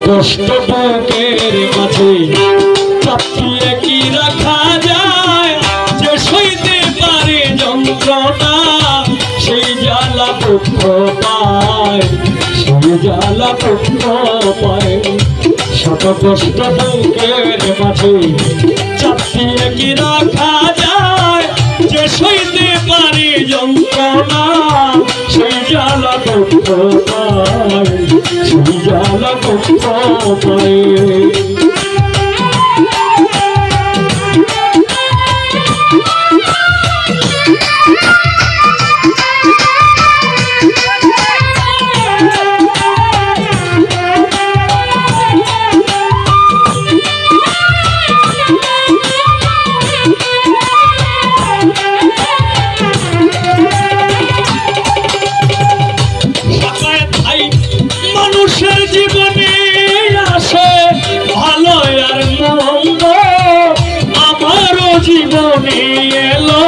কষ্ট বুকের মাঝে চাপিয়ে কি রাখা যায়, যে সইতে পারে যন্ত্রণা সেই জ্বালা দুঃখ পায়, সেই জ্বালা দুঃখ পায়। শত কষ্ট বুকের মাঝে চাপিয়ে কি রাখা যায়, যে সইতে পারে যন্ত্রণা সেই জ্বালা দুঃখ পায়, সেই জ্বালা দুঃখ পায়। মানুষের জীবনে আসে ভালো আর মন্দ, আমারও জীবনে এলো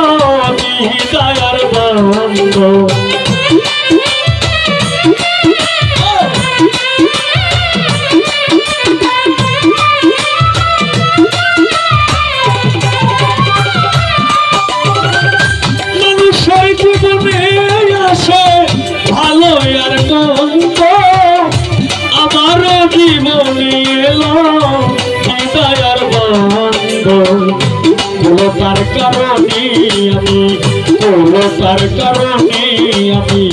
বিদায়ার বন্ধ। মানুষের জীবনে আসে ভালো আর মন্দ, আমারও জীবনে এলো বিদায়ার বন্ধ। তার কারণে আমি তার কারণে আমি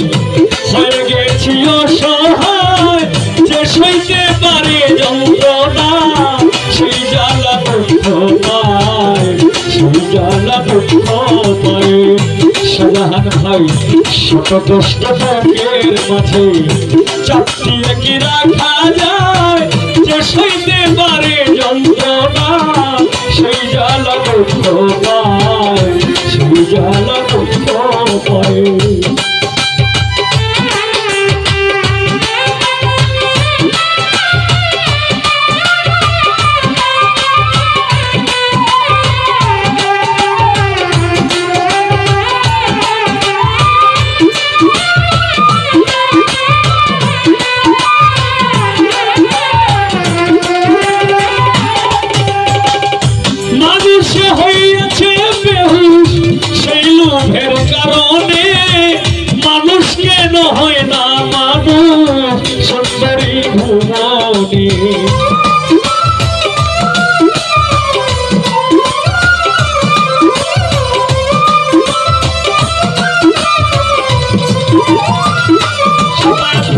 হয়ে গেছি অসহায়, যে সইতে পারে যন্ত্রণা সেই জ্বালা দুঃখ পায়, সেই জ্বালা দুঃখ পায়। শাহজাহান ভাই শত কষ্ট বুকের মাঝে চাপিয়ে কি রাখা যায়, যে সইতে পারে যন্ত্রণা সেই জ্বালা দুঃখ পায়, সেই জ্বালা দুঃখ পায়। হইয়াছে বেহুশ সেই লোভের কারণে, মানুষ কেন হয় না মানুষ সুন্দরী ভুবনে।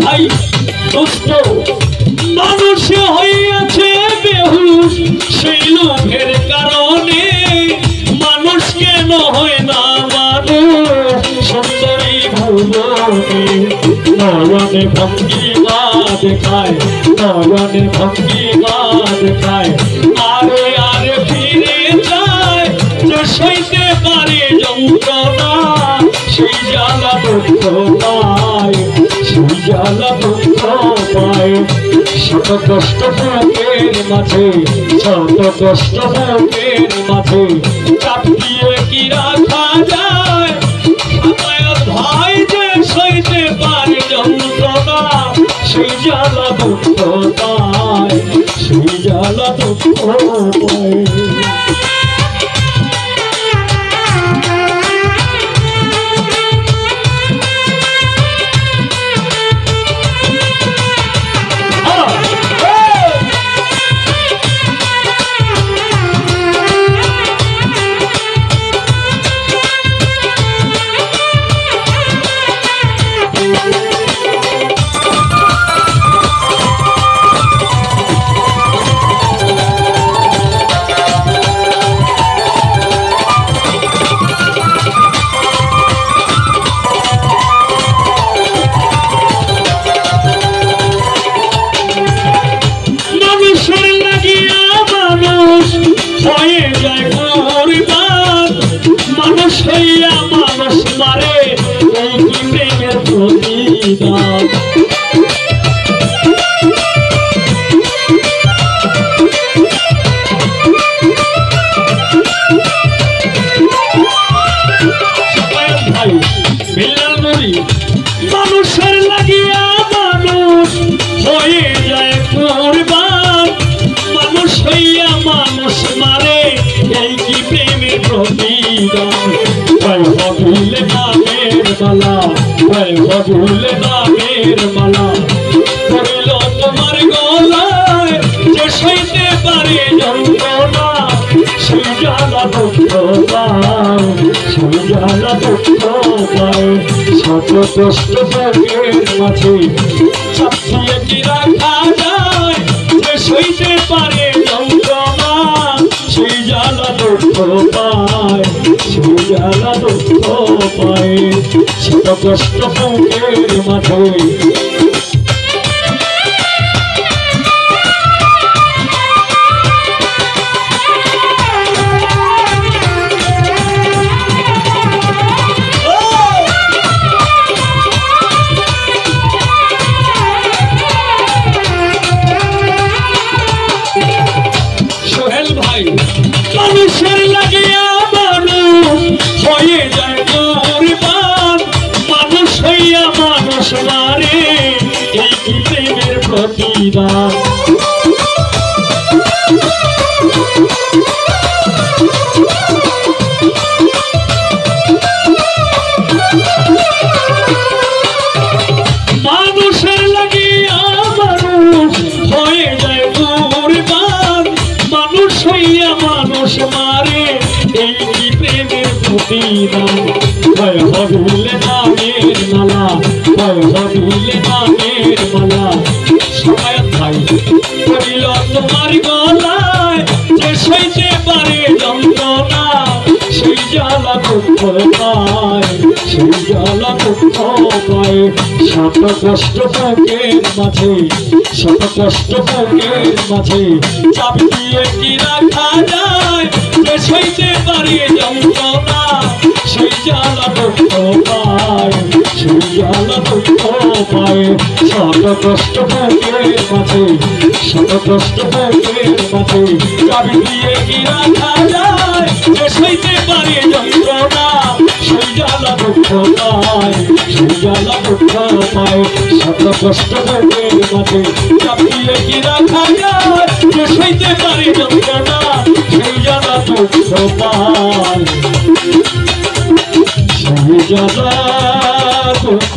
ভাই দুষ্ট মানুষ হইয়াছে বেহুশ সেই লোভের কারণে, মানুষ কেন হয় না মানুষ সুন্দরী ভুবনে। নয়নে ভঙ্গিমা দেখায়, নয়নে ভঙ্গিমা দেখায়, আরে আরে ফিরে যায়, যে সইতে পারে যন্ত্রণা সেই জ্বালা দুঃখ পায়, সেই জ্বালা দুঃখ পায়। শত কষ্ট বুকের মাঝে শত কষ্ট বুকের মাঝে চাপিয়ে কি রাখা যায়, ভাই যে সইতে পারে যন্ত্রণা সেই জ্বালা দুঃখ পায়, সেই জ্বালা দুঃখ পায়। ভাই বদুল নামের মালা পড়িল তোমার গলায় যে সইতে পারে যন্ত্রণা সেই জ্বালা দুঃখ পায় সেই জ্বালা দুঃখ পায় শত কষ্ট বুকের মাঝে চাপিয়ে কি রাখা যায় যে সইতে পারে যন্ত্রণা সেই জ্বালা দুঃখ পায় সেই জ্বালা দুঃখ পায় শত কষ্ট বুকের মাঝে মানুষের লাগিয়া মানুষ হয়ে যায় কুরবান মানুষ হইয়া মানুষ মারে এই কি প্রেমের প্রতিদান মানুষের লাগিয়া মানুষ হয়ে যায় কুরবান মানুষ হইয়া মানুষ মারে এই কি প্রেমের প্রতিদান ভয় হবিলে নামের মালা ভয় হবিলে নামের মালা সবাই ভাই পড়িল তোমার গলায় যে সইতে পারে যন্ত্রণা সেই জ্বালা দুঃখ পায় সেই জ্বালা দুঃখ পায় শত কষ্ট বুকের মাঝে শত কষ্ট বুকের মাঝে চাপ দিয়ে কি রাখা যায় যে সইতে পারে যন্ত্রণা সেই জ্বালা দুঃখ পায় সেই জ্বালা দুঃখ পায় শত কষ্ট বুকের মাঝে শত কষ্ট বুকের মাঝে চাপ দিয়ে কি রাখা যায় যে সইতে পারে যন্ত্রণা সেই জ্বালা দুঃখ পায় সেই জ্বালা দুঃখ পায় শত কষ্ট বুকের মাঝে চাপ দিয়ে কি রাখা যায় যে সইতে পারে যন্ত্রণা সেই জ্বালা দুঃখ পায় সেই জ্বালা দুঃখ